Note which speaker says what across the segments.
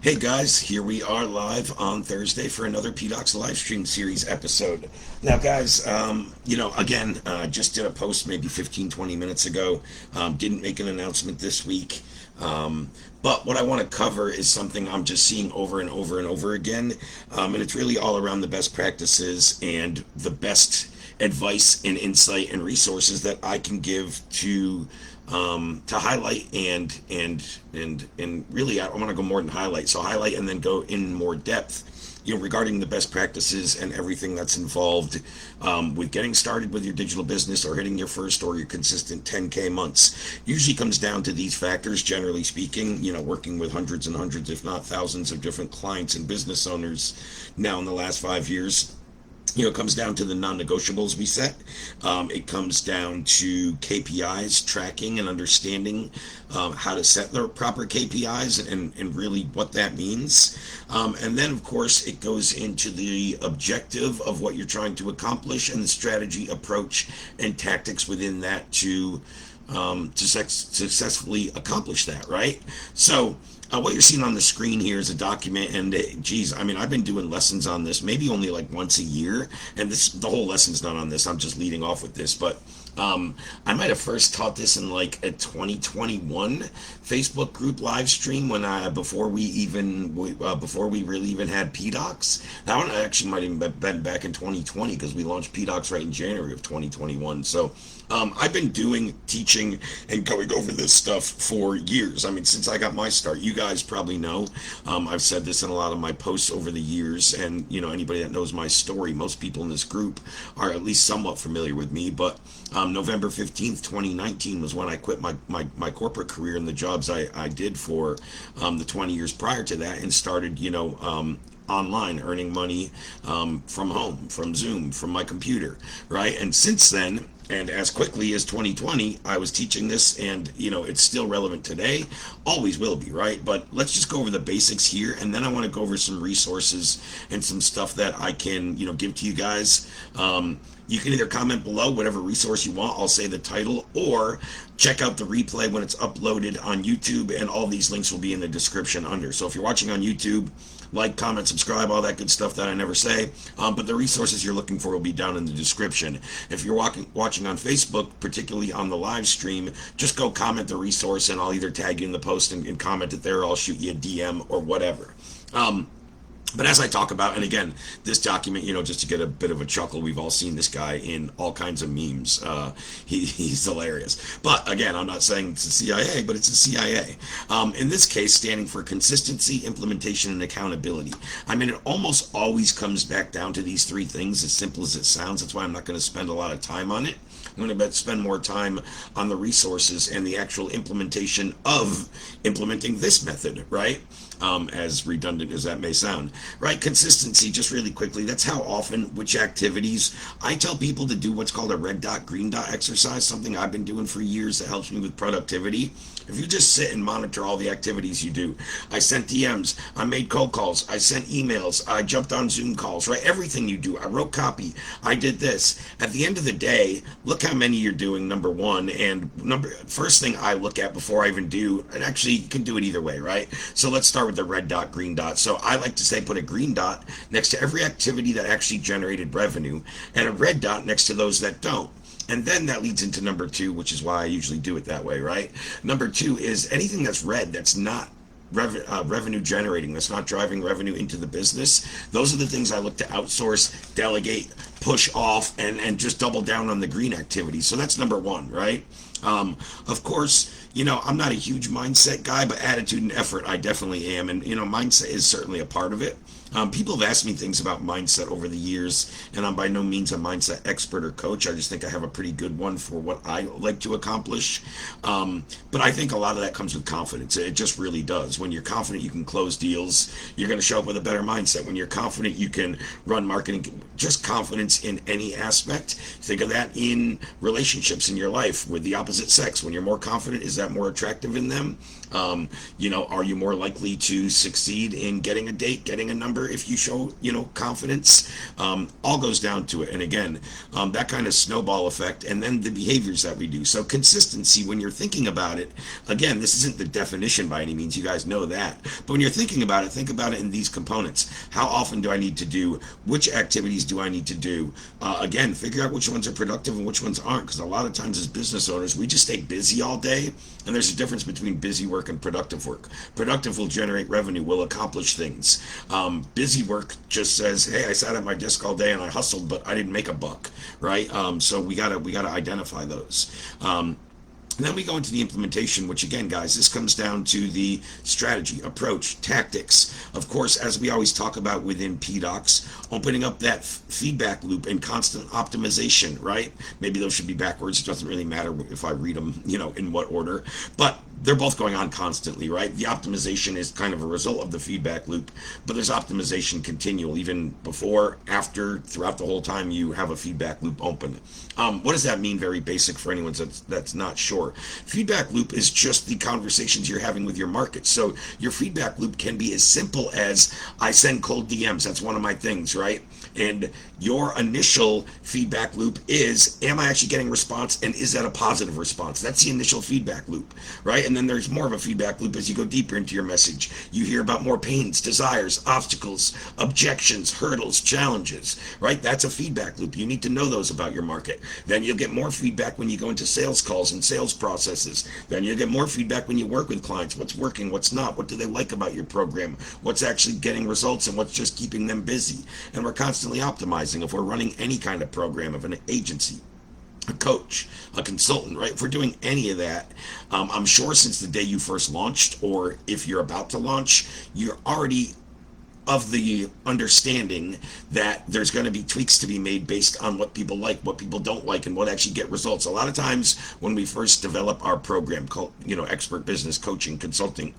Speaker 1: Hey guys, here we are live on Thursday for another PDOCS Livestream Series episode. Now, guys, again, just did a post maybe 15, 20 minutes ago. Didn't make an announcement this week. But what I want to cover is something I'm just seeing over and over and over again. And it's really all around the best practices and the best advice and insight and resources that I can give to highlight and really I want to go more than highlight. So highlight and then go in more depth, regarding the best practices and everything that's involved with getting started with your digital business or hitting your first or your consistent 10K months. Usually comes down to these factors, generally speaking, working with hundreds and hundreds, if not thousands of different clients and business owners now in the last 5 years. It comes down to the non-negotiables we set. It comes down to KPIs, tracking and understanding how to set the proper KPIs and really what that means. And then, of course, it goes into the objective of what you're trying to accomplish and the strategy, approach, and tactics within that to successfully accomplish that, right? So, what you're seeing on the screen here is a document, and I've been doing lessons on this maybe only like once a year, and the whole lesson's not on this. I'm just leading off with this, but I might have first taught this in like a 2021 Facebook group live stream before we really even had PDOCS. That one actually might even been back in 2020 because we launched PDOCS right in January of 2021. So I've been teaching and going over this stuff for years. I mean, since I got my start. You guys probably know. I've said this in a lot of my posts over the years, and anybody that knows my story, most people in this group are at least somewhat familiar with me. But November 15th, 2019 was when I quit my corporate career and the jobs I did for the 20 years prior to that and started, online, earning money from home, from Zoom, from my computer, right? And since then, and as quickly as 2020, I was teaching this, and it's still relevant today, always will be, right? But let's just go over the basics here, and then I want to go over some resources and some stuff that I can, give to you guys. You can either comment below whatever resource you want, I'll say the title, or check out the replay when it's uploaded on YouTube, and all these links will be in the description under. So if you're watching on YouTube, like, comment, subscribe, all that good stuff that I never say. But the resources you're looking for will be down in the description. If you're watching on Facebook, particularly on the live stream, just go comment the resource, and I'll either tag you in the post and comment it there, or I'll shoot you a DM or whatever. But as I talk about, and again, this document, just to get a bit of a chuckle, we've all seen this guy in all kinds of memes. He's hilarious. But again, I'm not saying it's the CIA, but it's the CIA. In this case, standing for consistency, implementation, and accountability. I mean, it almost always comes back down to these three things, as simple as it sounds. That's why I'm not going to spend a lot of time on it. I'm going to spend more time on the resources and the actual implementation of implementing this method, right? As redundant as that may sound, right? Consistency, just really quickly, that's how often, which activities. I tell people to do what's called a red dot, green dot exercise, something I've been doing for years that helps me with productivity. If you just sit and monitor all the activities you do, I sent DMs, I made cold calls, I sent emails, I jumped on Zoom calls, right? Everything you do, I wrote copy, I did this. At the end of the day, look how many you're doing, number one, and first thing I look at before I even do, and actually you can do it either way, right? So let's start with the red dot, green dot. So I like to say put a green dot next to every activity that actually generated revenue, and a red dot next to those that don't. And then that leads into number two, which is why I usually do it that way, right? Number two is anything that's red, that's not revenue generating, that's not driving revenue into the business. Those are the things I look to outsource, delegate, push off, and just double down on the green activities. So that's number one, right? Of course, I'm not a huge mindset guy, but attitude and effort, I definitely am. And, mindset is certainly a part of it. People have asked me things about mindset over the years, and I'm by no means a mindset expert or coach. I just think I have a pretty good one for what I like to accomplish. But I think a lot of that comes with confidence. It just really does. When you're confident you can close deals, you're going to show up with a better mindset. When you're confident you can run marketing, just confidence in any aspect. Think of that in relationships in your life with the opposite opposite sex. When you're more confident, is that more attractive in them? Are you more likely to succeed in getting a date, getting a number if you show, confidence? All goes down to it. And again, that kind of snowball effect, and then the behaviors that we do. So consistency, when you're thinking about it, again, this isn't the definition by any means. You guys know that. But when you're thinking about it, think about it in these components. How often do I need to do? Which activities do I need to do? Again, figure out which ones are productive and which ones aren't. Because a lot of times as business owners, we just stay busy all day. And there's a difference between busy work and productive work. Productive will generate revenue, will accomplish things. Busy work just says, hey, I sat at my desk all day and I hustled, but I didn't make a buck, right? So we gotta identify those. And then we go into the implementation, which again, guys, this comes down to the strategy, approach, tactics. Of course, as we always talk about within PDOCS, opening up that feedback loop and constant optimization, right? Maybe those should be backwards. It doesn't really matter if I read them, in what order. But they're both going on constantly, right? The optimization is kind of a result of the feedback loop, but there's optimization continual, even before, after, throughout the whole time you have a feedback loop open. What does that mean? Very basic for anyone that's not sure. Feedback loop is just the conversations you're having with your market. So your feedback loop can be as simple as I send cold DMs. That's one of my things, right? And your initial feedback loop is, am I actually getting response, and is that a positive response? That's the initial feedback loop, right? And then there's more of a feedback loop as you go deeper into your message. You hear about more pains, desires, obstacles, objections, hurdles, challenges, right? That's a feedback loop. You need to know those about your market. Then you'll get more feedback when you go into sales calls and sales processes. Then you'll get more feedback when you work with clients. What's working, what's not, what do they like about your program, what's actually getting results, and what's just keeping them busy. And we're constantly optimizing. If we're running any kind of program, of an agency, a coach, a consultant, right? If we're doing any of that, I'm sure since the day you first launched, or if you're about to launch, you're already of the understanding that there's going to be tweaks to be made based on what people like, what people don't like, and what actually get results. A lot of times when we first develop our program called, expert business coaching, consulting,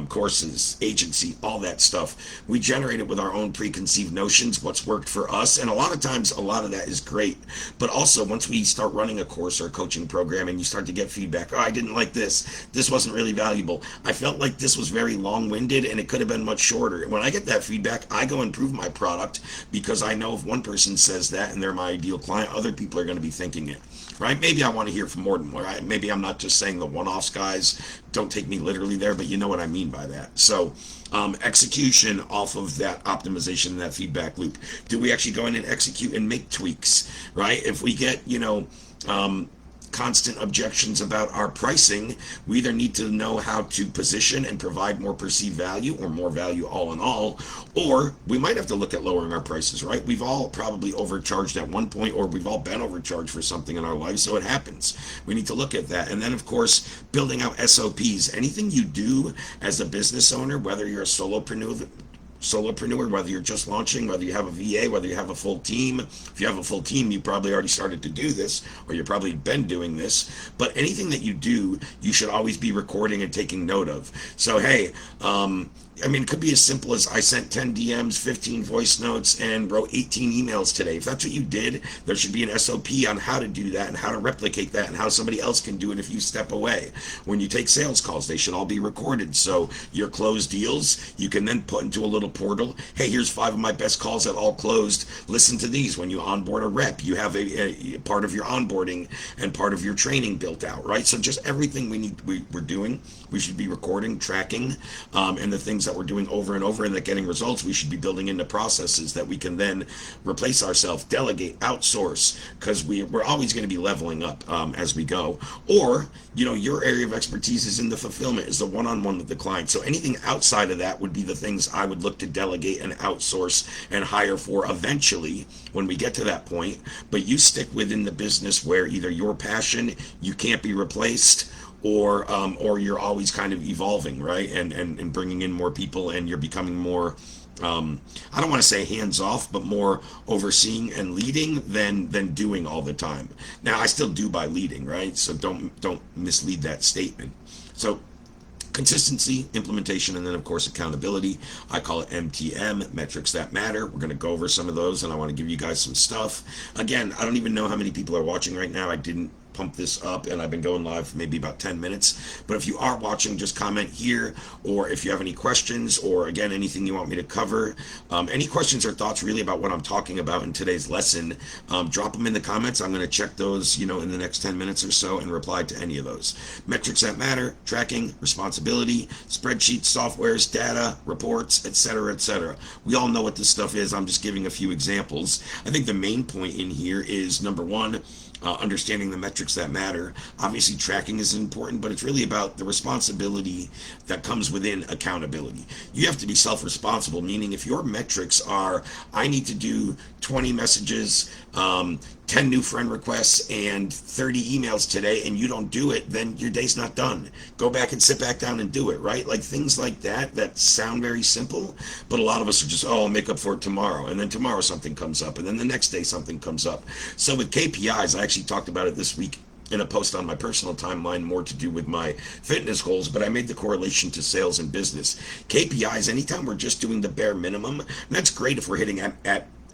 Speaker 1: courses, agency, all that stuff, we generate it with our own preconceived notions, what's worked for us. And a lot of times, a lot of that is great. But also once we start running a course or a coaching program and you start to get feedback, oh, I didn't like this wasn't really valuable. I felt like this was very long-winded and it could have been much shorter. And when I get that feedback, I go improve my product, because I know if one person says that and they're my ideal client, other people are going to be thinking it, right? Maybe I want to hear from more than one, right? Maybe I'm not just saying the one-offs, guys. Don't take me literally there, but you know what I mean by that. So execution off of that optimization and that feedback loop. Do we actually go in and execute and make tweaks, right? If we get, constant objections about our pricing, we either need to know how to position and provide more perceived value, or more value all in all, or we might have to look at lowering our prices, right? We've all probably overcharged at one point, or we've all been overcharged for something in our life, so it happens. We need to look at that. And then, of course, building out SOPs. Anything you do as a business owner, whether you're a solopreneur, whether you're just launching, whether you have a VA, whether you have a full team. If you have a full team, you probably already started to do this, or you've probably been doing this. But anything that you do, you should always be recording and taking note of. So, hey, it could be as simple as I sent 10 DMs, 15 voice notes, and wrote 18 emails today. If that's what you did, there should be an SOP on how to do that and how to replicate that and how somebody else can do it if you step away. When you take sales calls, they should all be recorded. So your closed deals, you can then put into a little portal. Hey, here's 5 of my best calls that all closed. Listen to these. When you onboard a rep, you have a part of your onboarding and part of your training built out, right? So just everything we're doing, we should be recording, tracking, and the things that we're doing over and over and that getting results, we should be building into processes that we can then replace ourselves, delegate, outsource, because we're always going to be leveling up as we go. Or, your area of expertise is in the fulfillment, is the one-on-one with the client. So anything outside of that would be the things I would look to delegate and outsource and hire for eventually when we get to that point. But you stick within the business where either your passion, you can't be replaced, or you're always kind of evolving, right? And bringing in more people, and you're becoming more, I don't want to say hands off, but more overseeing and leading than doing all the time. Now, I still do by leading, right? So don't mislead that statement. So consistency, implementation, and then of course accountability. I call it MTM, metrics that matter. We're going to go over some of those, and I want to give you guys some stuff. Again, I don't even know how many people are watching right now. I didn't pump this up, and I've been going live for maybe about 10 minutes. But if you are watching, just comment here, or if you have any questions, or again, anything you want me to cover, any questions or thoughts really about what I'm talking about in today's lesson, drop them in the comments. I'm going to check those, in the next 10 minutes or so and reply to any of those. Metrics that matter, tracking, responsibility, spreadsheets, softwares, data, reports, etc., etc. We all know what this stuff is. I'm just giving a few examples. I think the main point in here is number one, understanding the metrics that matter. Obviously, tracking is important, but it's really about the responsibility that comes within accountability. You have to be self-responsible, meaning if your metrics are, I need to do 20 messages, 10 new friend requests, and 30 emails today, and you don't do it, then your day's not done. Go back and sit back down and do it, right? Like things like that sound very simple, but a lot of us are just, I'll make up for it tomorrow, and then tomorrow something comes up, and then the next day something comes up. So with KPIs, I actually talked about it this week in a post on my personal timeline, more to do with my fitness goals, but I made the correlation to sales and business. KPIs, anytime we're just doing the bare minimum, and that's great if we're hitting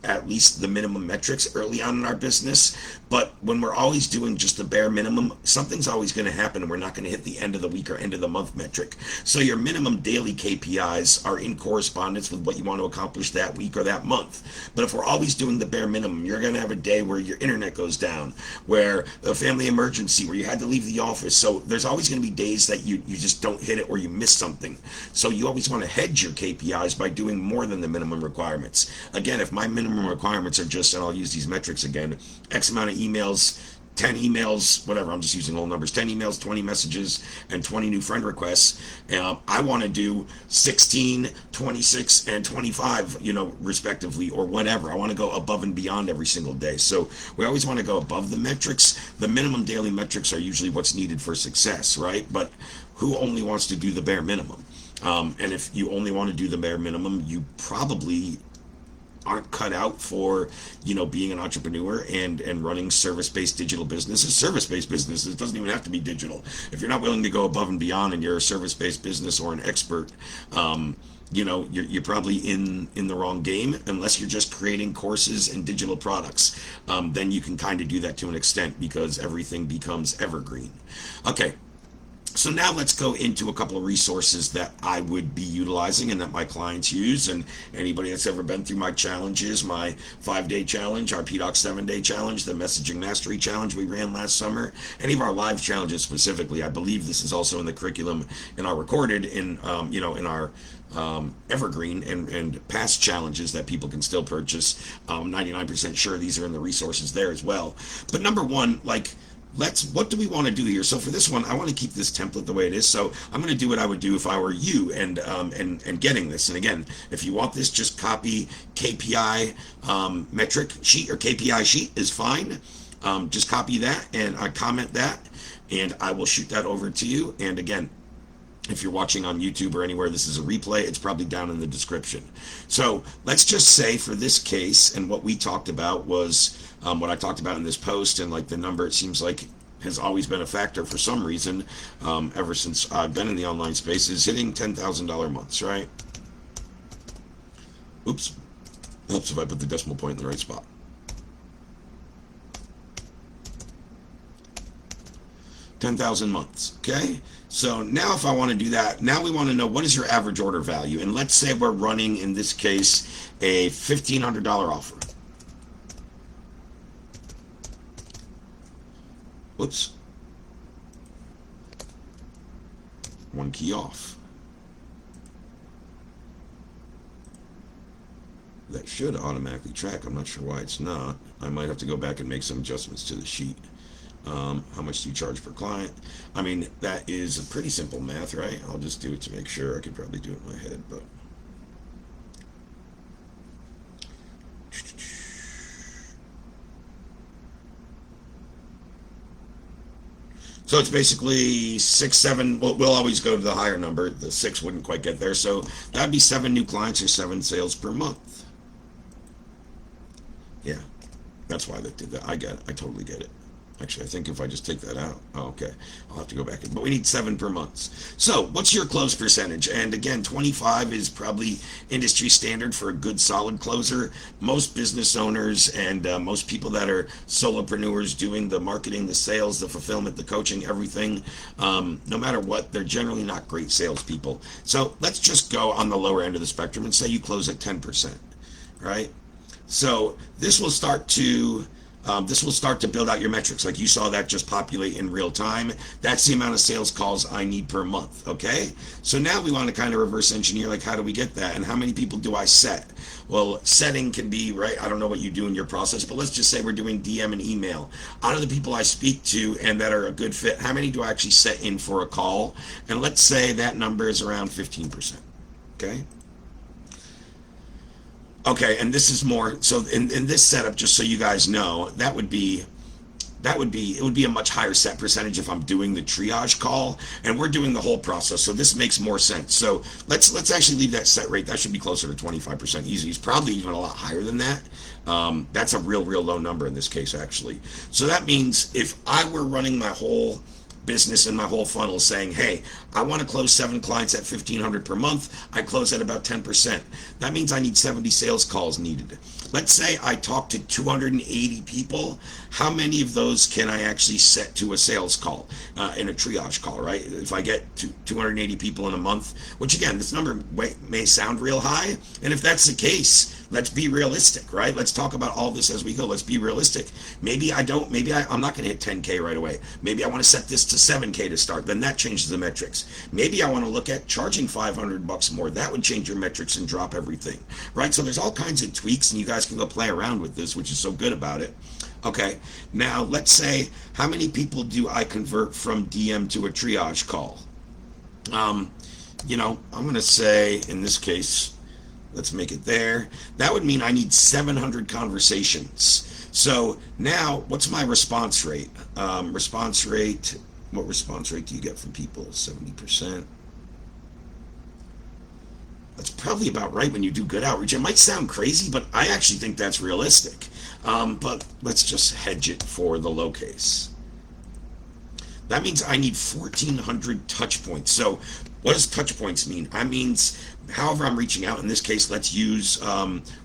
Speaker 1: at least the minimum metrics early on in our business, but when we're always doing just the bare minimum, something's always going to happen and we're not going to hit the end of the week or end of the month metric. So your minimum daily KPIs are in correspondence with what you want to accomplish that week or that month. But if we're always doing the bare minimum, you're going to have a day where your internet goes down, where a family emergency, where you had to leave the office. So there's always going to be days that you just don't hit it or you miss something. So you always want to hedge your KPIs by doing more than the minimum requirements. Again, if my minimum requirements are just, and I'll use these metrics again, X amount of emails, 10 emails, whatever, I'm just using whole numbers, 10 emails, 20 messages, and 20 new friend requests. I want to do 16, 26, and 25, respectively, or whatever. I want to go above and beyond every single day. So we always want to go above the metrics. The minimum daily metrics are usually what's needed for success, right? But who only wants to do the bare minimum? And if you only want to do the bare minimum, you probably aren't cut out for being an entrepreneur and running service-based digital businesses. Service-based businesses, it doesn't even have to be digital. If you're not willing to go above and beyond and you're a service-based business or an expert, you're probably in the wrong game, unless you're just creating courses and digital products. Then you can kind of do that to an extent because everything becomes evergreen. Okay. So now let's go into a couple of resources that I would be utilizing and that my clients use, and anybody that's ever been through my challenges, my 5-day challenge, our PDOCS 7-day challenge, the Messaging Mastery Challenge we ran last summer, any of our live challenges specifically. I believe this is also in the curriculum in our recorded, in our evergreen and past challenges that people can still purchase. 99% sure these are in the resources there as well. But number one, what do we want to do here? So for this one, I want to keep this template the way it is. So I'm going to do what I would do if I were you and getting this. And again, if you want this, just copy KPI metric sheet, or KPI sheet is fine. Just copy that and comment that, and I will shoot that over to you. And again, if you're watching on YouTube or anywhere, this is a replay, it's probably down in the description. So let's just say for this case, and what we talked about was what I talked about in this post, and the number, it seems like, has always been a factor for some reason ever since I've been in the online space, is hitting $10,000 months, right? Oops. Helps if I put the decimal point in the right spot. $10,000 months, okay? So now if I want to do that, now we want to know, what is your average order value? And let's say we're running, in this case, a $1,500 offer. Whoops. One key off. That should automatically track. I'm not sure why it's not. I might have to go back and make some adjustments to the sheet. How much do you charge per client? I mean, that is a pretty simple math, right? I'll just do it to make sure. I could probably do it in my head, but so it's basically 6, 7. We'll always go to the higher number. The 6 wouldn't quite get there. So that'd be 7 new clients or 7 sales per month. Yeah, that's why they did that. I get it. I totally get it. Actually, I think if I just take that out, oh, okay, I'll have to go back in. But we need 7 per month. So, what's your close percentage? And again, 25 is probably industry standard for a good solid closer. Most business owners and most people that are solopreneurs doing the marketing, the sales, the fulfillment, the coaching, everything, no matter what, they're generally not great salespeople. So, let's just go on the lower end of the spectrum and say you close at 10%, right? So, this will start to build out your metrics. Like you saw that just populate in real time. That's the amount of sales calls I need per month. Okay. So now we want to kind of reverse engineer, like, how do we get that? And how many people do I set? Well, setting can be, right, I don't know what you do in your process, but let's just say we're doing DM and email. Out of the people I speak to and that are a good fit, how many do I actually set in for a call? And let's say that number is around 15%. Okay. Okay, and this is more so in this setup, just so you guys know, it would be a much higher set percentage if I'm doing the triage call and we're doing the whole process. So this makes more sense. So let's actually leave that set rate. That should be closer to 25% easy. It's probably even a lot higher than that. That's a real low number in this case, actually. So that means if I were running my whole business and my whole funnel saying, hey, I want to close 7 clients at 1,500 per month, I close at about 10%. That means I need 70 sales calls needed. Let's say I talk to 280 people. How many of those can I actually set to a sales call in a triage call, right? If I get to 280 people in a month, which again, this number may sound real high. And if that's the case, let's be realistic, right? Let's talk about all this as we go. Let's be realistic. I'm not going to hit 10K right away. Maybe I want to set this to 7K to start. Then that changes the metrics. Maybe I want to look at charging $500 more. That would change your metrics and drop everything, right? So there's all kinds of tweaks, and you guys can go play around with this, which is so good about it. Okay, now let's say, how many people do I convert from DM to a triage call? I'm going to say, in this case, let's make it there. That would mean I need 700 conversations. So now, what's my response rate? What response rate do you get from people? 70%. That's probably about right when you do good outreach. It might sound crazy, but I actually think that's realistic. But let's just hedge it for the low case. That means I need 1,400 touch points. So what does touch points mean? That means however I'm reaching out. In this case, let's use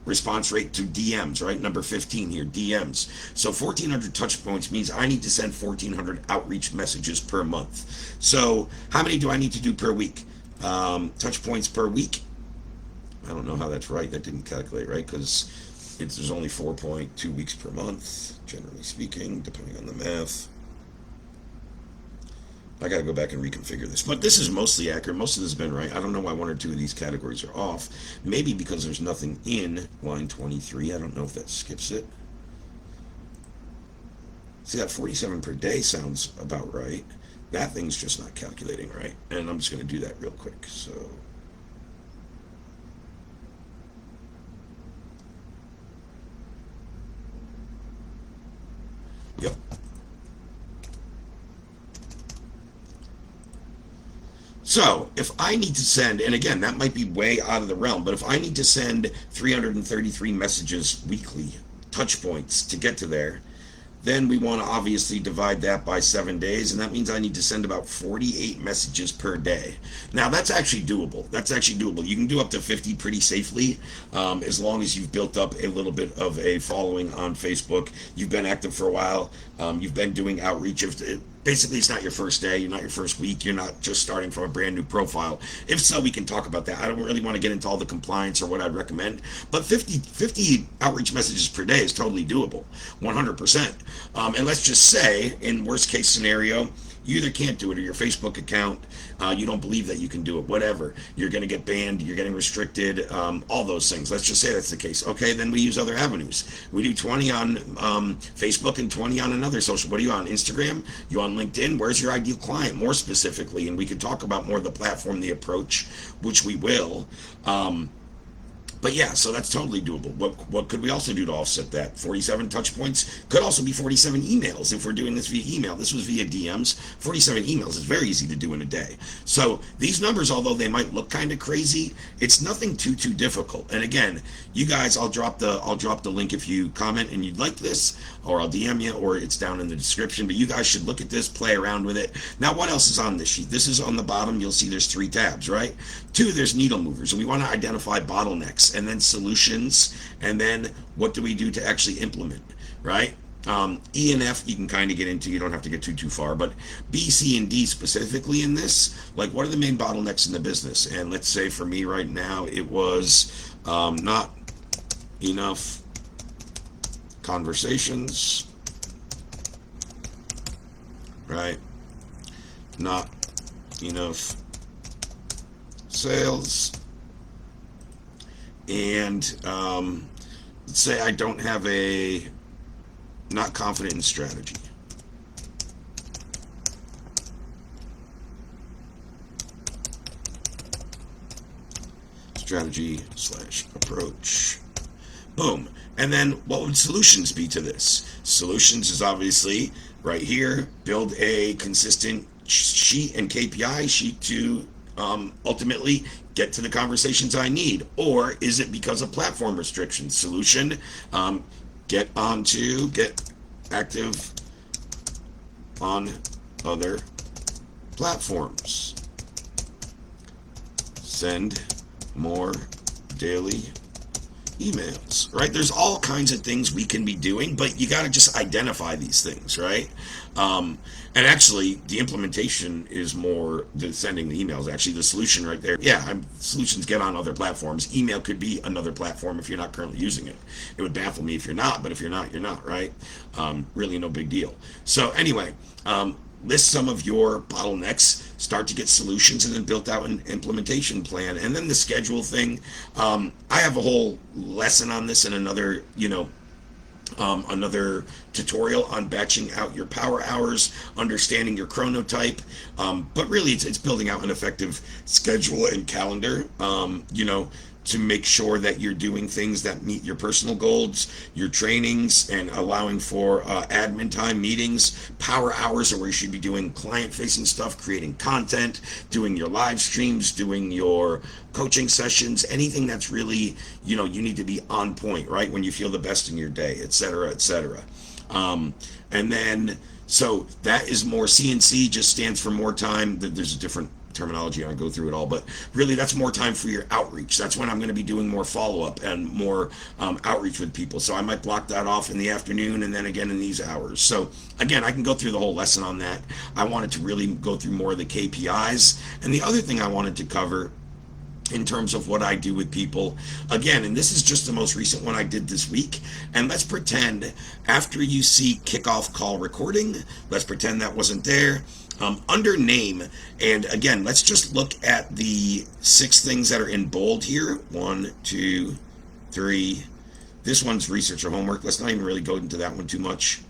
Speaker 1: response rate to DMs, right? Number 15 here, DMs. So 1,400 touch points means I need to send 1,400 outreach messages per month. So how many do I need to do per week? Touch points per week. I don't know how that's right. That didn't calculate right because there's only 4.2 weeks per month, generally speaking, depending on the math. I got to go back and reconfigure this. But this is mostly accurate. Most of this has been right. I don't know why 1 or 2 of these categories are off. Maybe because there's nothing in line 23. I don't know if that skips it. See, that 47 per day sounds about right. That thing's just not calculating right. And I'm just going to do that real quick. So yep. So if I need to send, and again, that might be way out of the realm, but if I need to send 333 messages weekly, touch points to get to there, then we want to obviously divide that by 7 days, and that means I need to send about 48 messages per day. Now, that's actually doable. You can do up to 50 pretty safely, as long as you've built up a little bit of a following on Facebook. You've been active for a while. You've been doing outreach. Basically, it's not your first day, you're not your first week, you're not just starting from a brand new profile. If so, we can talk about that. I don't really want to get into all the compliance or what I'd recommend, but 50 outreach messages per day is totally doable, 100%. And let's just say, in worst case scenario, you either can't do it or your Facebook account, you don't believe that you can do it, whatever. You're going to get banned, you're getting restricted, all those things. Let's just say that's the case. Okay, then we use other avenues. We do 20 on Facebook and 20 on another social. What are you on? Instagram? You on LinkedIn? Where's your ideal client, more specifically? And we could talk about more of the platform, the approach, which we will. But yeah, so that's totally doable. What could we also do to offset that? 47 touch points could also be 47 emails if we're doing this via email. This was via DMs. 47 emails is very easy to do in a day. So these numbers, although they might look kind of crazy, it's nothing too difficult. And again, you guys, I'll drop the link if you comment and you'd like this, or I'll DM you, or it's down in the description. But you guys should look at this, play around with it. Now, what else is on this sheet? This is on the bottom. You'll see there's 3 tabs, right? 2, there's needle movers. And we want to identify bottlenecks, and then solutions, and then what do we do to actually implement, right? E and F you can kind of get into, you don't have to get too far, but B, C, and D specifically in this, like what are the main bottlenecks in the business? And let's say for me right now, it was not enough conversations, right? Not enough sales, and let's say I don't have not confident in strategy. Strategy/approach. Boom. And then what would solutions be to this? Solutions is obviously right here, build a consistent sheet and KPI sheet to ultimately get to the conversations I need. Or is it because of platform restrictions? Solution, get active on other platforms. Send more daily emails, right? There's all kinds of things we can be doing, but you got to just identify these things, right? And actually, the implementation is more the sending the emails. Actually, the solution right there, yeah, solutions get on other platforms. Email could be another platform if you're not currently using it. It would baffle me if you're not, but if you're not, you're not, right? Really no big deal. So anyway, list some of your bottlenecks, start to get solutions, and then build out an implementation plan. And then the schedule thing, I have a whole lesson on this in another, another tutorial on batching out your power hours, understanding your chronotype, but really it's building out an effective schedule and calendar, to make sure that you're doing things that meet your personal goals, your trainings, and allowing for admin time, meetings. Power hours are where you should be doing client-facing stuff, creating content, doing your live streams, doing your coaching sessions, anything that's really, you need to be on point, right? When you feel the best in your day, et cetera, et cetera. And then, so that is more. CNC just stands for more time. There's a different terminology, I go through it all, but really that's more time for your outreach. That's when I'm going to be doing more follow-up and more outreach with people. So I might block that off in the afternoon and then again in these hours. So again, I can go through the whole lesson on that. I wanted to really go through more of the KPIs. And the other thing I wanted to cover in terms of what I do with people, again, and this is just the most recent one I did this week, and let's pretend after you see kickoff call recording, let's pretend that wasn't there. Under name, and again, let's just look at the 6 things that are in bold here. 1, 2, 3. This one's research or homework. Let's not even really go into that one too much.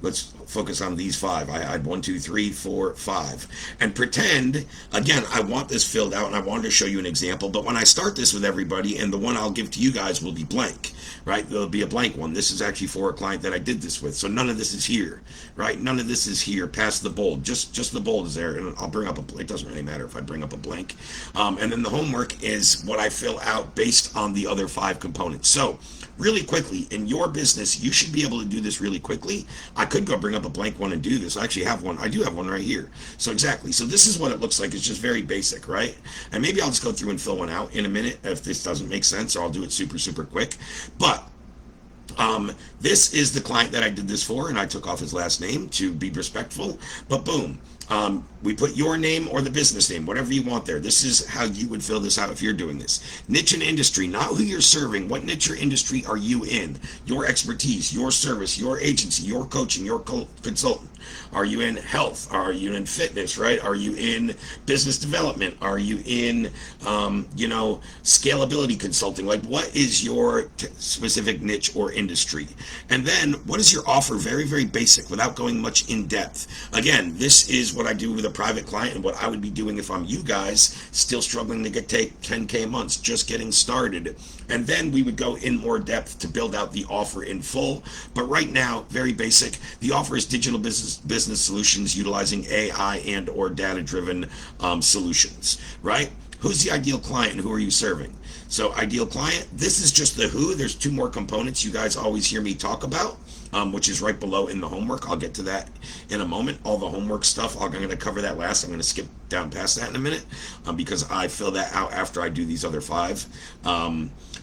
Speaker 1: Let's focus on these 5. I had 1, 2, 3, 4, 5. And pretend, again, I want this filled out and I wanted to show you an example, but when I start this with everybody, and the one I'll give to you guys will be blank, right? There'll be a blank one. This is actually for a client that I did this with. So none of this is here, right? None of this is here past the bold. Just the bold is there. And I'll bring up it doesn't really matter if I bring up a blank. And then the homework is what I fill out based on the other 5 components. So really quickly, in your business, you should be able to do this really quickly. I could go bring up a blank one and do this. I actually have one. I do have one right here. So exactly. So this is what it looks like. It's just very basic, right? And maybe I'll just go through and fill one out in a minute if this doesn't make sense, or I'll do it super quick. But this is the client that I did this for, and I took off his last name to be respectful. But boom. We put your name or the business name, whatever you want there. This is how you would fill this out if you're doing this. Niche and industry, not who you're serving. What niche or industry are you in? Your expertise, your service, your agency, your coaching, your consultant. Are you in health? Are you in fitness, right? Are you in business development? Are you in, scalability consulting? Like, what is your specific niche or industry? And then what is your offer? Very, very basic without going much in depth. Again, this is what I do with a private client and what I would be doing if I'm you guys, still struggling to get take 10K a month, just getting started. And then we would go in more depth to build out the offer in full. But right now, very basic, the offer is digital business solutions utilizing AI and or data-driven solutions, right? Who's the ideal client and who are you serving? So ideal client, this is just the who. There's two more components you guys always hear me talk about, which is right below in the homework. I'll get to that in a moment. All the homework stuff, I'm going to cover that last. I'm going to skip down past that in a minute because I fill that out after I do these other five.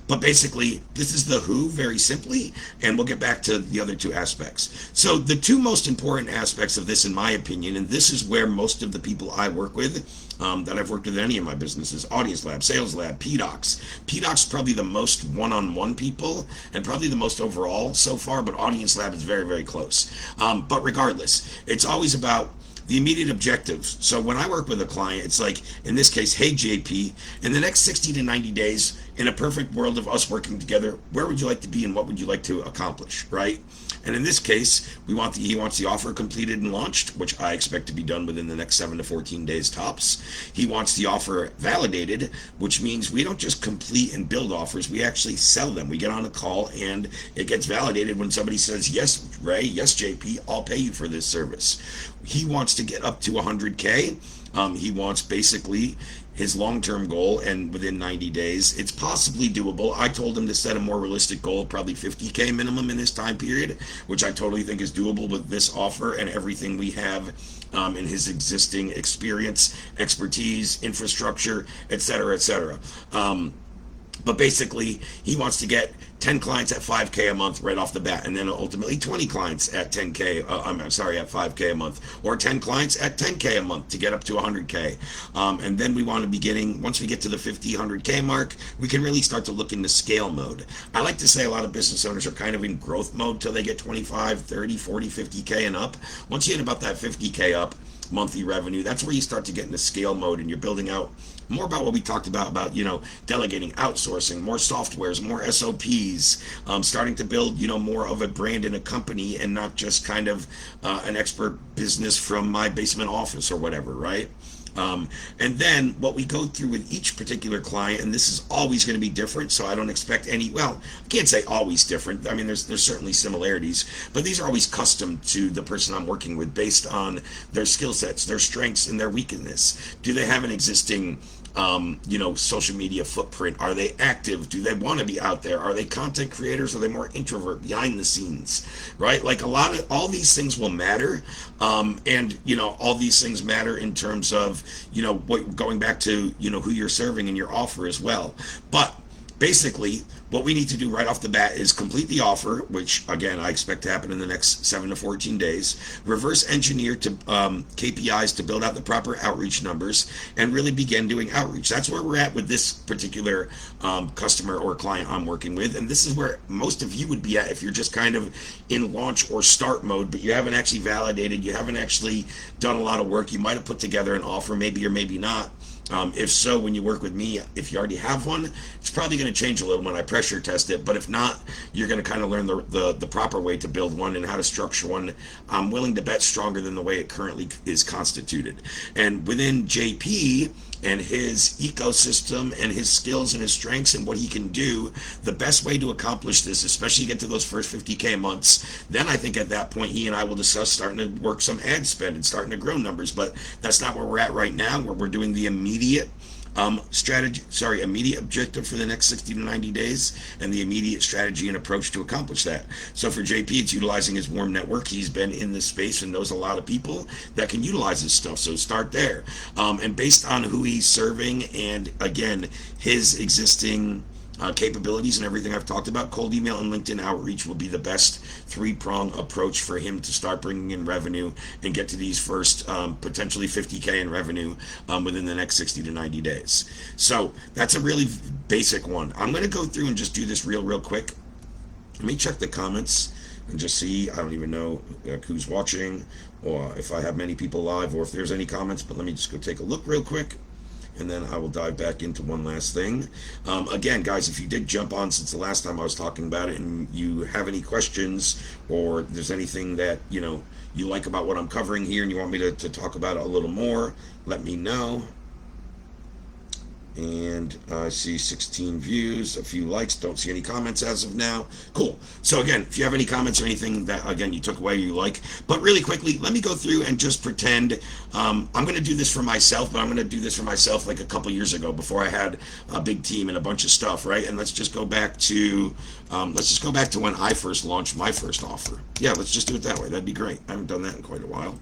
Speaker 1: But basically, this is the who, very simply, and we'll get back to the other two aspects. So the two most important aspects of this, in my opinion, and this is where most of the people I work with, that I've worked with in any of my businesses, Audience Lab, Sales Lab, PDOCS. PDOCS is probably the most one-on-one people and probably the most overall so far, but Audience Lab is very, very close. But regardless, it's always about the immediate objectives. So when I work with a client, it's like, in this case, hey JP, in the next 60 to 90 days, in a perfect world of us working together, where would you like to be and what would you like to accomplish, right? And in this case, he wants the offer completed and launched, which I expect to be done within the next 7 to 14 days tops. He wants the offer validated, which means we don't just complete and build offers, we actually sell them. We get on a call and it gets validated when somebody says, yes, Ray, yes, JP, I'll pay you for this service. He wants to get up to 100K. He wants basically his long-term goal, and within 90 days, it's possibly doable. I told him to set a more realistic goal, probably 50K minimum in this time period, which I totally think is doable with this offer and everything we have in his existing experience, expertise, infrastructure, etc., etc. But basically, he wants to get 10 clients at 5K a month right off the bat, and then ultimately 20 clients at 10K, at 5K a month, or 10 clients at 10K a month to get up to 100K. And then we want to be getting, once we get to the 50, 100K mark, we can really start to look into scale mode. I like to say a lot of business owners are kind of in growth mode till they get 25, 30, 40, 50K and up. Once you hit about that 50K up, monthly revenue, that's where you start to get into scale mode and you're building out more about what we talked about, delegating, outsourcing, more softwares, more SOPs, starting to build, more of a brand in a company and not just kind of an expert business from my basement office or whatever, right? And then what we go through with each particular client, and this is always going to be different, so I don't expect I can't say always different. I mean, there's certainly similarities, but these are always custom to the person I'm working with based on their skill sets, their strengths, and their weakness. Do they have an existing social media footprint? Are they active? Do they want to be out there? Are they content creators? Are they more introvert, behind the scenes, right? Like all these things will matter. And all these things matter in terms of, going back to, who you're serving in your offer as well. But basically, what we need to do right off the bat is complete the offer, which again I expect to happen in the next 7 to 14 days. Reverse engineer to KPIs to build out the proper outreach numbers and really begin doing outreach. That's where we're at with this particular customer or client I'm working with, and this is where most of you would be at if you're just kind of in launch or start mode, but you haven't actually validated, you haven't actually done a lot of work. You might have put together an offer, maybe or maybe not. If so, when you work with me, if you already have one, it's probably going to change a little when I pressure test it. But if not, you're going to kind of learn the proper way to build one and how to structure one. I'm willing to bet stronger than the way it currently is constituted. And within JP and his ecosystem and his skills and his strengths and what he can do, the best way to accomplish this, especially get to those first 50K months, then I think at that point he and I will discuss starting to work some ad spend and starting to grow numbers. But that's not where we're at right now, where we're doing the immediate immediate objective for the next 60 to 90 days and the immediate strategy and approach to accomplish that. So for JP, it's utilizing his warm network. He's been in this space and knows a lot of people that can utilize this stuff. So start there. And based on who he's serving and again, his existing capabilities and everything I've talked about, cold email and LinkedIn outreach will be the best three-prong approach for him to start bringing in revenue and get to these first potentially 50K in revenue within the next 60 to 90 days. So that's a really basic one. I'm going to go through and just do this real quick. Let me check the comments and just see. I don't even know who's watching or if I have many people live or if there's any comments, but let me just go take a look real quick. and then I will dive back into one last thing. Again, guys, if you did jump on since the last time I was talking about it, and you have any questions, or there's anything that you like about what I'm covering here, and you want me to talk about it a little more, let me know. And I see 16 views, a few likes, don't see any comments as of now. Cool. So again, if you have any comments or anything that, again, you took away you like, but really quickly, let me go through and just pretend I'm going to do this for myself, but I'm going to do this for myself like a couple years ago before I had a big team and a bunch of stuff, right? And let's just go back to when I first launched my first offer. Yeah, let's just do it that way. That'd be great. I haven't done that in quite a while.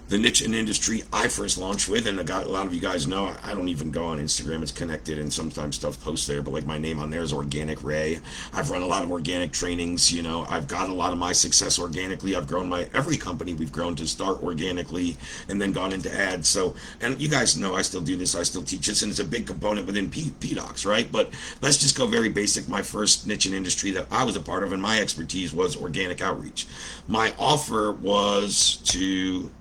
Speaker 1: The niche and industry I first launched with, and a lot of you guys know, I don't even go on Instagram. It's connected, and sometimes stuff posts there, but like my name on there is Organic Ray. I've run a lot of organic trainings. I've got a lot of my success organically. I've grown every company we've grown to start organically and then gone into ads. So, and you guys know I still do this. I still teach this, and it's a big component within PDOCS, right? But let's just go very basic. My first niche and industry that I was a part of, and my expertise was organic outreach. My offer was to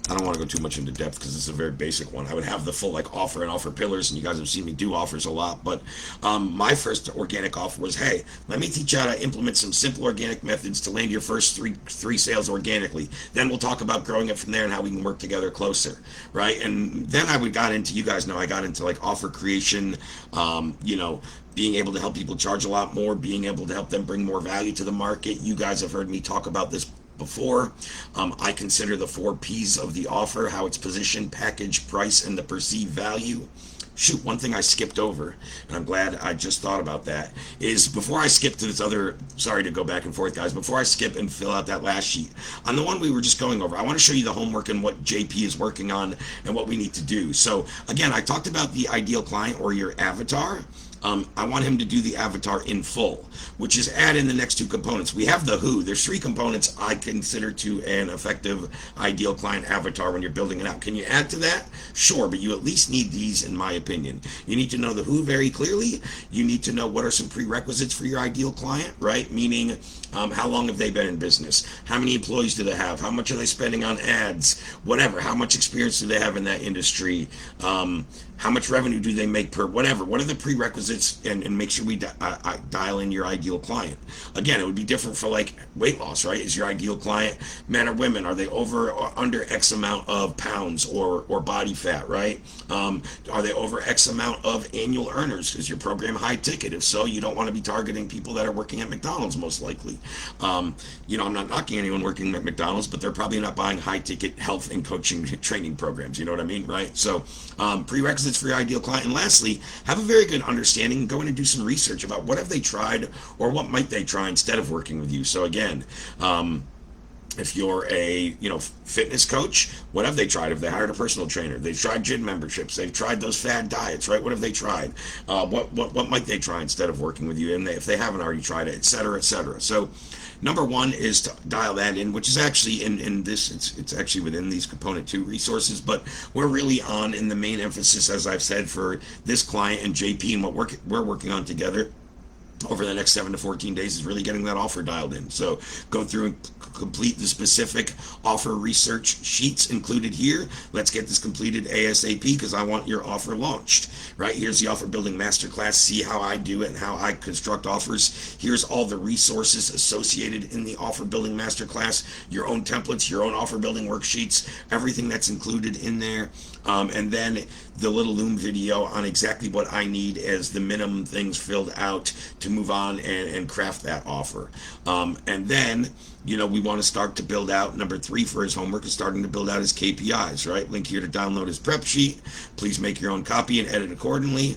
Speaker 1: I don't want to go too much into depth because it's a very basic one. I would have the full offer and offer pillars, and you guys have seen me do offers a lot. But my first organic offer was, hey, let me teach you how to implement some simple organic methods to land your first three sales organically. Then we'll talk about growing it from there and how we can work together closer, right? And then got into, you guys know, I got into offer creation, being able to help people charge a lot more, being able to help them bring more value to the market. You guys have heard me talk about this before. I consider the 4 P's of the offer: how it's positioned, package, price, and the perceived value. Shoot, one thing I skipped over, and I'm glad I just thought about that, is before I skip to this other, sorry to go back and forth, guys, before I skip and fill out that last sheet, on the one we were just going over, I want to show you the homework and what JP is working on and what we need to do. So again, I talked about the ideal client, or your avatar. I want him to do the avatar in full, which is add in the next 2 components. We have the who. There's 3 components I consider to an effective ideal client avatar when you're building it out. Can you add to that? Sure, but you at least need these, in my opinion. You need to know the who very clearly. You need to know what are some prerequisites for your ideal client, right? Meaning, how long have they been in business? How many employees do they have? How much are they spending on ads? Whatever. How much experience do they have in that industry? How much revenue do they make per whatever? What are the prerequisites? And make sure we dial in your ideal client. Again, it would be different for weight loss, right? Is your ideal client men or women? Are they over or under X amount of pounds or body fat, right? Are they over X amount of annual earners? Is your program high ticket? If so, you don't want to be targeting people that are working at McDonald's, most likely. I'm not knocking anyone working at McDonald's, but they're probably not buying high ticket health and coaching training programs. You know what I mean, right? So prerequisites for your ideal client. And lastly, have a very good understanding. Go in and do some research about what have they tried or what might they try instead of working with you. So again, if you're a fitness coach, what have they tried? Have they hired a personal trainer? They've tried gym memberships. They've tried those fad diets, right? What have they tried? What might they try instead of working with you? And if they haven't already tried it, et cetera, et cetera. So number 1 is to dial that in, which is actually in this, it's actually within these component 2 resources, but we're really on in the main emphasis, as I've said, for this client and JP, and what we're working on together over the next 7 to 14 days is really getting that offer dialed in. So go through and complete the specific offer research sheets included here. Let's get this completed ASAP because I want your offer launched, right? Here's the offer building masterclass. See how I do it and how I construct offers. Here's all the resources associated in the offer building masterclass, your own templates, your own offer building worksheets, everything that's included in there. And then the little Loom video on exactly what I need as the minimum things filled out to move on and craft that offer. And then, we want to start to build out number 3 for his homework is starting to build out his KPIs, right? Link here to download his prep sheet. Please make your own copy and edit accordingly.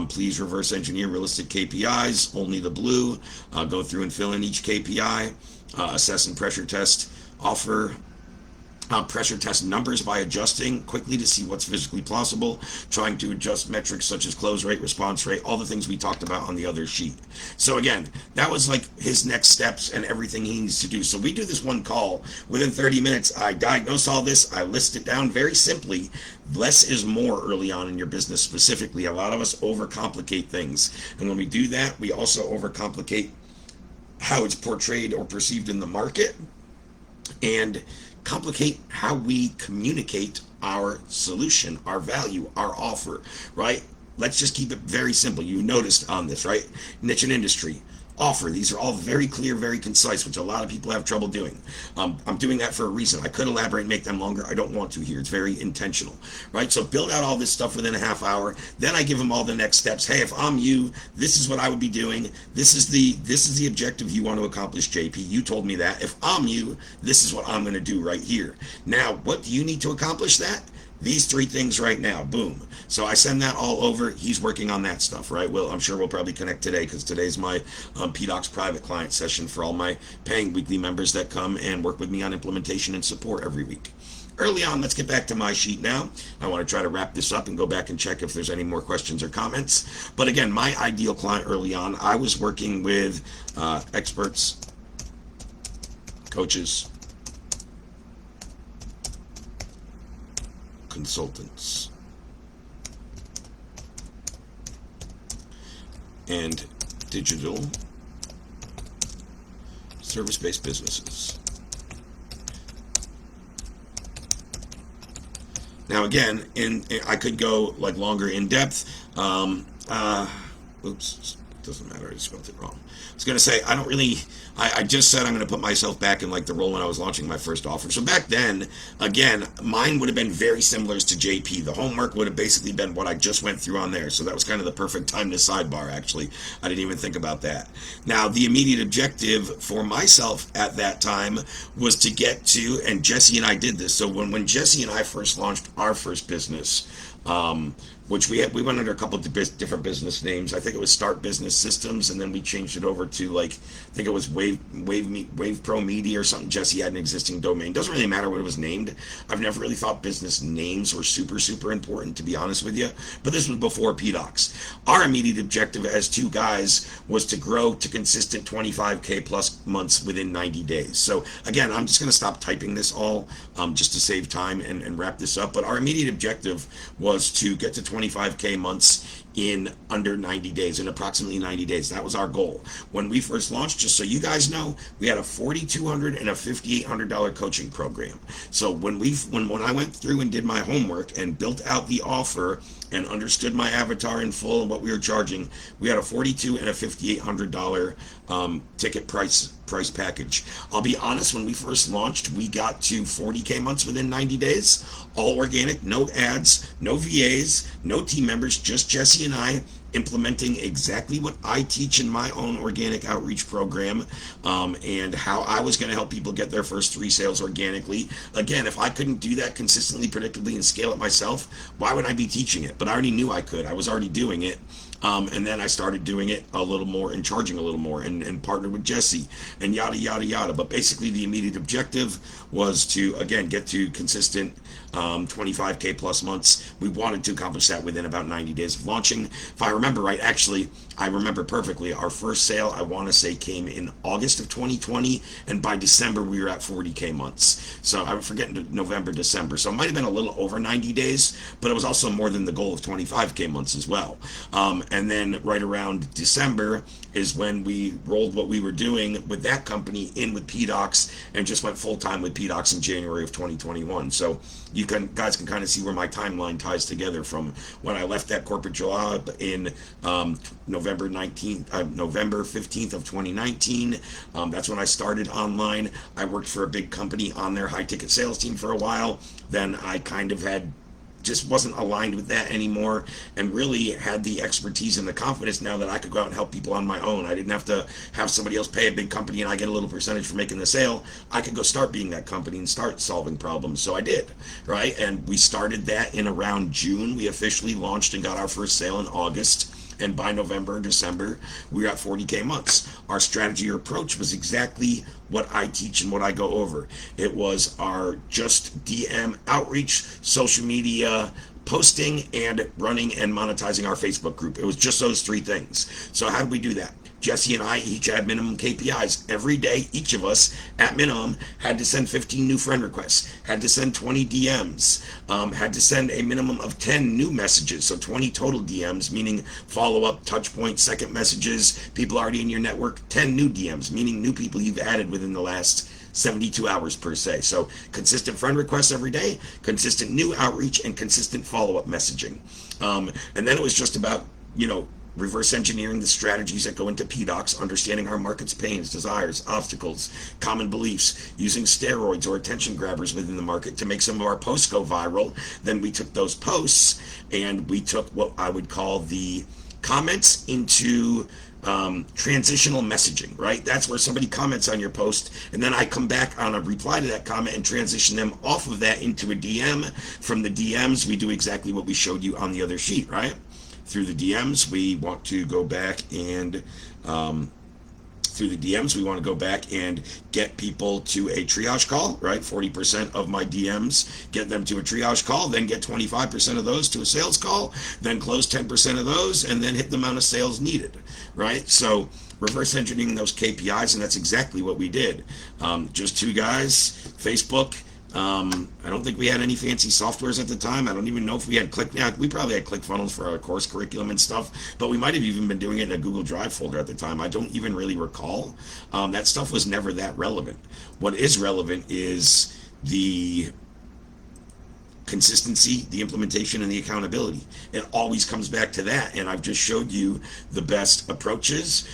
Speaker 1: Please reverse engineer realistic KPIs, only the blue. Go through and fill in each KPI. Assess and pressure test offer. Pressure test numbers by adjusting quickly to see what's physically possible, trying to adjust metrics such as close rate, response rate, all the things we talked about on the other sheet. So again, that was like his next steps and everything he needs to do. So we do this one call. Within 30 minutes, I diagnose all this. I list it down very simply. Less is more early on in your business specifically. A lot of us overcomplicate things. And when we do that, we also overcomplicate how it's portrayed or perceived in the market, and complicate how we communicate our solution, our value, our offer, right? Let's just keep it very simple. You noticed on this, right? Niche and industry, offer. These are all very clear, very concise, which a lot of people have trouble doing. I'm doing that for a reason. I could elaborate and make them longer. I don't want to here. It's very intentional, right? So build out all this stuff within a half hour. Then I give them all the next steps. Hey, if I'm you, this is what I would be doing. This is the objective you want to accomplish, JP. You told me that. If I'm you, this is what I'm going to do right here. Now, what do you need to accomplish that? These 3 things right now, boom. So I send that all over. He's working on that stuff, right? Well, I'm sure we'll probably connect today because today's my PDOCS private client session for all my paying weekly members that come and work with me on implementation and support every week. Early on, let's get back to my sheet now. I want to try to wrap this up and go back and check if there's any more questions or comments. But again, my ideal client early on, I was working with experts, coaches, consultants, and digital service-based businesses. Now again, I could go like longer in depth. Oops, doesn't matter. I just spelled it wrong. I was going to say, I just said I'm going to put myself back in like the role when I was launching my first offer. So back then, again, mine would have been very similar to JP. The homework would have basically been what I just went through on there. So that was kind of the perfect time to sidebar, actually. I didn't even think about that. Now, the immediate objective for myself at that time was to get to, and Jesse and I did this. So when Jesse and I first launched our first business, which we went under a couple of different business names. I think it was Start Business Systems, and then we changed it over to like I think it was Wave Pro Media or something. Jesse had an existing domain. Doesn't really matter what it was named. I've never really thought business names were super important, to be honest with you. But this was before PDOCS. Our immediate objective as 2 guys was to grow to consistent 25K plus months within 90 days. So again, I'm just going to stop typing this all just to save time and wrap this up. But our immediate objective was to get to 25K months in under 90 days, in approximately 90 days. That was our goal. When we first launched, just so you guys know, we had a $4,200 and a $5,800 coaching program. So when I went through and did my homework and built out the offer and understood my avatar in full and what we were charging, we had a $4,200 and a $5,800 ticket price package. I'll be honest, when we first launched, we got to 40K months within 90 days, all organic, no ads, no VAs, no team members, just Jesse and I implementing exactly what I teach in my own organic outreach program, and how I was going to help people get their first 3 sales organically. Again, if I couldn't do that consistently, predictably, and scale it myself, why would I be teaching it? But I already knew I could. I was already doing it. And then I started doing it a little more and charging a little more and partnered with Jesse and yada, yada, yada. But basically the immediate objective was to, again, get to consistent 25K plus months. We wanted to accomplish that within about 90 days of launching. If I remember right, actually, I remember perfectly. Our first sale, I want to say, came in August of 2020. And by December, we were at 40K months. So I'm forgetting November, December. So it might have been a little over 90 days, but it was also more than the goal of 25K months as well. And then right around December is when we rolled what we were doing with that company in with PDOCS and just went full time with PDOCS in January of 2021. So guys can kind of see where my timeline ties together from when I left that corporate job in November 15th of 2019. That's when I started online. I worked for a big company on their high ticket sales team for a while. Then I kind of had just wasn't aligned with that anymore, and really had the expertise and the confidence now that I could go out and help people on my own. I didn't have to have somebody else pay a big company and I get a little percentage for making the sale. I could go start being that company and start solving problems. So I did, right? And we started that in around June. We officially launched and got our first sale in August. And by November, December, we were at 40K months. Our strategy or approach was exactly what I teach and what I go over. It was our just DM outreach, social media posting, and running and monetizing our Facebook group. It was just those three things. So how did we do that? Jesse and I each had minimum KPIs. Every day, each of us, at minimum, had to send 15 new friend requests, had to send 20 DMs, had to send a minimum of 10 new messages, so 20 total DMs, meaning follow-up, touch point, second messages, people already in your network, 10 new DMs, meaning new people you've added within the last 72 hours per se. So consistent friend requests every day, consistent new outreach, and consistent follow-up messaging. And then it was just about, reverse engineering the strategies that go into PDOCS, understanding our market's pains, desires, obstacles, common beliefs, using steroids or attention grabbers within the market to make some of our posts go viral. Then we took those posts and we took what I would call the comments into transitional messaging, right? That's where somebody comments on your post, and then I come back on a reply to that comment and transition them off of that into a DM. From the DMs, we do exactly what we showed you on the other sheet, right? Through the DMs, we want to go back and get people to a triage call, right? 40% of my DMs, get them to a triage call, then get 25% of those to a sales call, then close 10% of those, and then hit the amount of sales needed, right? So reverse engineering those KPIs, and that's exactly what we did. Just two guys, Facebook. I don't think we had any fancy softwares at the time. I don't even know if we had we probably had ClickFunnels for our course curriculum and stuff, but we might have even been doing it in a Google Drive folder at the time. I don't even really recall. That stuff was never that relevant. What is relevant is the consistency, the implementation, and the accountability. It always comes back to that, and I've just showed you the best approaches,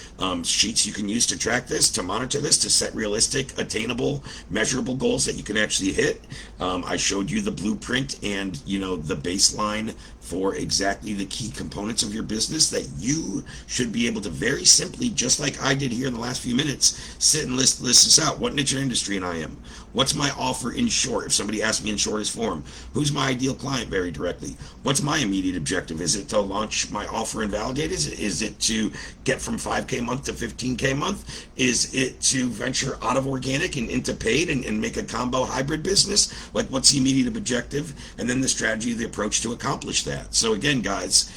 Speaker 1: sheets you can use to track this, to monitor this, to set realistic, attainable, measurable goals that you can actually hit. I showed you the blueprint and the baseline for exactly the key components of your business that you should be able to very simply, just like I did here in the last few minutes, sit and list this out. What niche or industry and I am? What's my offer in short? If somebody asks me in shortest form, who's my ideal client very directly? What's my immediate objective? Is it to launch my offer and validate? Is it to get from 5K month to 15K month? Is it to venture out of organic and into paid and make a combo hybrid business? Like, what's the immediate objective? And then the strategy, the approach to accomplish that. So again, guys,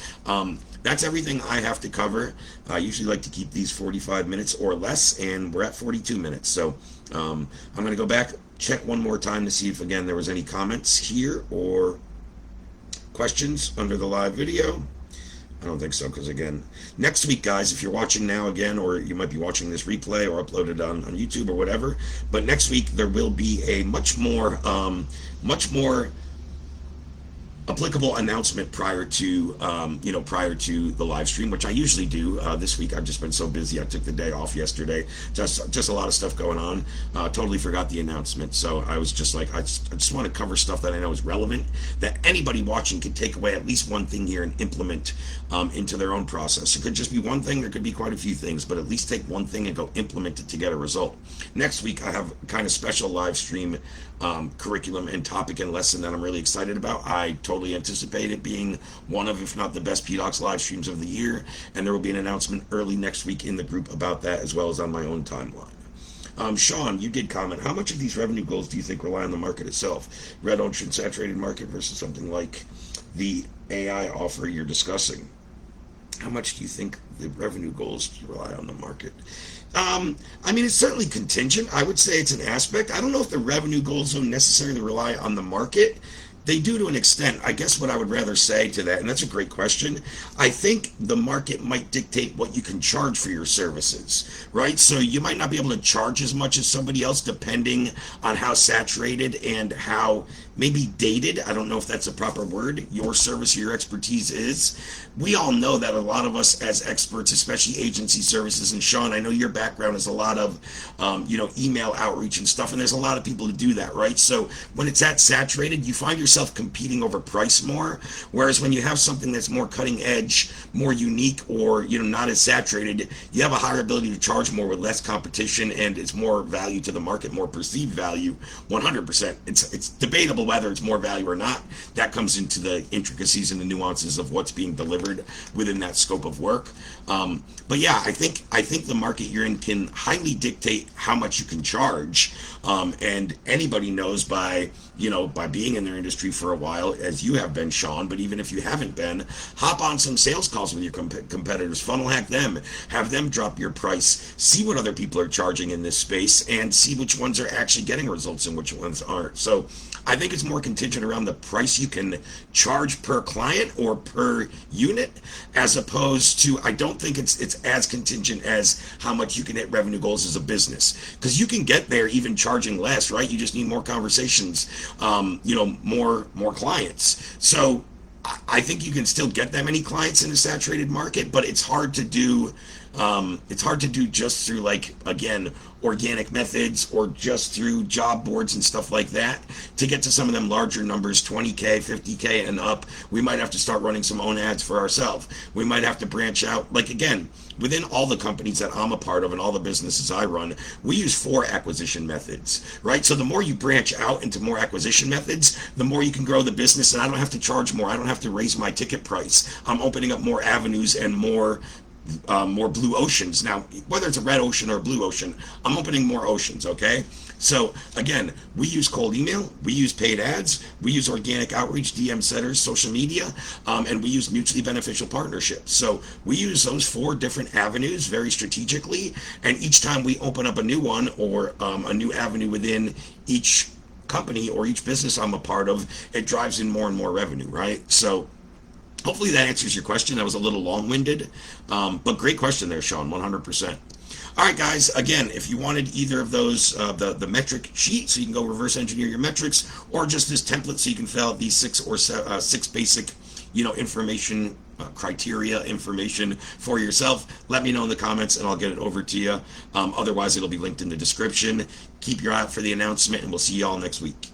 Speaker 1: that's everything I have to cover. I usually like to keep these 45 minutes or less, and we're at 42 minutes. So I'm going to go back, check one more time to see if, again, there was any comments here or questions under the live video. I don't think so, because, again, next week, guys, if you're watching now again, or you might be watching this replay or uploaded on YouTube or whatever, but next week there will be a much more applicable announcement prior to the live stream, which I usually do. This week I've just been so busy. I took the day off yesterday. Just a lot of stuff going on. Totally forgot the announcement. So I was just like, I just want to cover stuff that I know is relevant, that anybody watching can take away at least one thing here and implement into their own process. It could just be one thing. There could be quite a few things, but at least take one thing and go implement it to get a result. Next week I have a kind of special live stream curriculum and topic and lesson that I'm really excited about. I totally anticipate it being one of, if not the best PDOCS live streams of the year, and there will be an announcement early next week in the group about that, as well as on my own timeline. Sean, you did comment, how much of these revenue goals do you think rely on the market itself? Red ocean saturated market versus something like the AI offer you're discussing. How much do you think the revenue goals rely on the market? I mean, it's certainly contingent. I would say it's an aspect. I don't know if the revenue goals don't necessarily rely on the market. They do to an extent. I guess what I would rather say to that, and that's a great question, I think the market might dictate what you can charge for your services, right? So you might not be able to charge as much as somebody else depending on how saturated and how maybe dated, I don't know if that's a proper word, your service or your expertise is. We all know that a lot of us as experts, especially agency services, and Sean, I know your background is a lot of, email outreach and stuff, and there's a lot of people who do that, right? So when it's that saturated, you find yourself yourself competing over price more. Whereas when you have something that's more cutting edge, more unique, or not as saturated, you have a higher ability to charge more with less competition, and it's more value to the market, more perceived value. 100%. It's debatable whether it's more value or not. That comes into the intricacies and the nuances of what's being delivered within that scope of work. But yeah, I think the market you're in can highly dictate how much you can charge. And anybody knows by being in their industry for a while, as you have been, Sean, but even if you haven't been, hop on some sales calls with your competitors, funnel hack them, have them drop your price, see what other people are charging in this space, and see which ones are actually getting results and which ones aren't. So I think it's more contingent around the price you can charge per client or per unit, as opposed to, I don't think it's as contingent as how much you can hit revenue goals as a business, because you can get there even charging less, right? You just need more conversations, more clients. So I think you can still get that many clients in a saturated market, but it's hard to do. It's hard to do just through, like, again, organic methods or just through job boards and stuff like that. To get to some of them larger numbers, 20K, 50K and up, we might have to start running some own ads for ourselves. We might have to branch out. Like, again, within all the companies that I'm a part of and all the businesses I run, we use 4 acquisition methods, right? So the more you branch out into more acquisition methods, the more you can grow the business, and I don't have to charge more. I don't have to raise my ticket price. I'm opening up more avenues and more blue oceans. Now, whether it's a red ocean or a blue ocean, I'm opening more oceans, okay? So again, we use cold email, we use paid ads, we use organic outreach, DM setters, social media, and we use mutually beneficial partnerships. So we use those 4 different avenues very strategically, and each time we open up a new one or a new avenue within each company or each business I'm a part of, it drives in more and more revenue, right? So hopefully that answers your question. That was a little long-winded, but great question there, Sean, 100%. All right, guys, again, if you wanted either of those, the metric sheet, so you can go reverse engineer your metrics, or just this template so you can fill out these 6 basic, information, criteria information for yourself, let me know in the comments and I'll get it over to you. Otherwise, it'll be linked in the description. Keep your eye out for the announcement, and we'll see you all next week.